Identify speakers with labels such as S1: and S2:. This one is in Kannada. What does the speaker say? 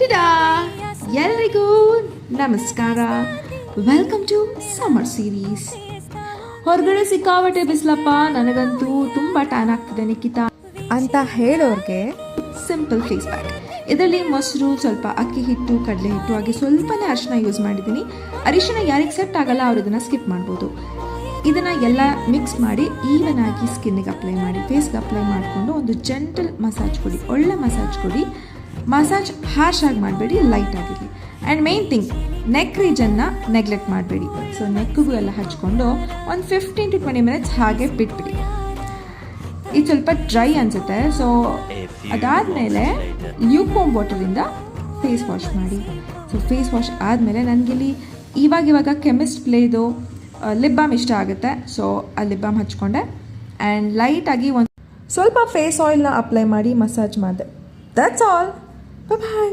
S1: ಟಿಡಾ ಎಲ್ರಿಗೂ ನಮಸ್ಕಾರ. Welcome to summer series. ಹೊರಗಡೆ ಸಿಕ್ಕಾಪಟ್ಟೆ ಬಿಸಿಲಪ್ಪ, ನನಗಂತೂ ತುಂಬ ಟ್ಯಾನ್ ಆಗ್ತಿದೆ ನಿಖಿತಾ
S2: ಅಂತ ಹೇಳೋರಿಗೆ
S1: ಸಿಂಪಲ್ ಫೇಸ್ ಪ್ಯಾಕ್. ಇದರಲ್ಲಿ ಮೊಸರು, ಸ್ವಲ್ಪ ಅಕ್ಕಿ ಹಿಟ್ಟು, ಕಡಲೆ ಹಿಟ್ಟು, ಹಾಗೆ ಸ್ವಲ್ಪನೇ ಅರಿಶಿನ ಯೂಸ್ ಮಾಡಿದ್ದೀನಿ. ಅರಿಶಿನ ಯಾರಿಗೆ ಸೆಟ್ ಆಗಲ್ಲ ಅವ್ರು ಇದನ್ನು ಸ್ಕಿಪ್ ಮಾಡ್ಬೋದು. ಇದನ್ನು ಎಲ್ಲ ಮಿಕ್ಸ್ ಮಾಡಿ ಈವನ್ ಆಗಿ ಸ್ಕಿನ್ನಿಗೆ ಅಪ್ಲೈ ಮಾಡಿ, ಫೇಸ್ಗೆ ಅಪ್ಲೈ ಮಾಡಿಕೊಂಡು ಒಂದು ಜೆಂಟಲ್ ಮಸಾಜ್ ಕೊಡಿ, ಒಳ್ಳೆ ಮಸಾಜ್ ಕೊಡಿ. ಮಸಾಜ್ ಹ್ಯಾಶ್ ಆಗಿ ಮಾಡಬೇಡಿ, ಲೈಟ್ ಆಗಿರಲಿ. ಆ್ಯಂಡ್ ಮೇನ್ ಥಿಂಗ್, ನೆಕ್ ರೀಜನ್ನ ನೆಗ್ಲೆಕ್ಟ್ ಮಾಡಬೇಡಿ. ಸೊ ನೆಕ್ಕಿಗೂ ಎಲ್ಲ ಹಚ್ಕೊಂಡು ಒಂದು 15 to 20 ಮಿನಿಟ್ಸ್ ಹಾಗೆ ಬಿಟ್ಬಿಡಿ. ಇದು ಸ್ವಲ್ಪ ಡ್ರೈ ಅನಿಸುತ್ತೆ. ಸೊ ಅದಾದಮೇಲೆ ಲ್ಯೂಕ್ವಾರ್ಮ್ ವಾಟರಿಂದ ಫೇಸ್ ವಾಶ್ ಮಾಡಿ. ಸೊ ಫೇಸ್ ವಾಶ್ ಆದಮೇಲೆ ನನಗಿಲ್ಲಿ ಇವಾಗ ಕೆಮಿಸ್ಟ್ ಪ್ಲೇದು ಲಿಪ್ ಬಾಮ್ ಇಷ್ಟ ಆಗುತ್ತೆ. ಸೊ ಆ ಲಿಪ್ ಬಾಮ್ ಹಚ್ಕೊಂಡೆ ಆ್ಯಂಡ್ ಲೈಟಾಗಿ ಒಂದು ಸ್ವಲ್ಪ ಫೇಸ್ ಆಯಿಲ್ನ ಅಪ್ಲೈ ಮಾಡಿ ಮಸಾಜ್ ಮಾಡಿದೆ. That's all. ಬಾಯ್.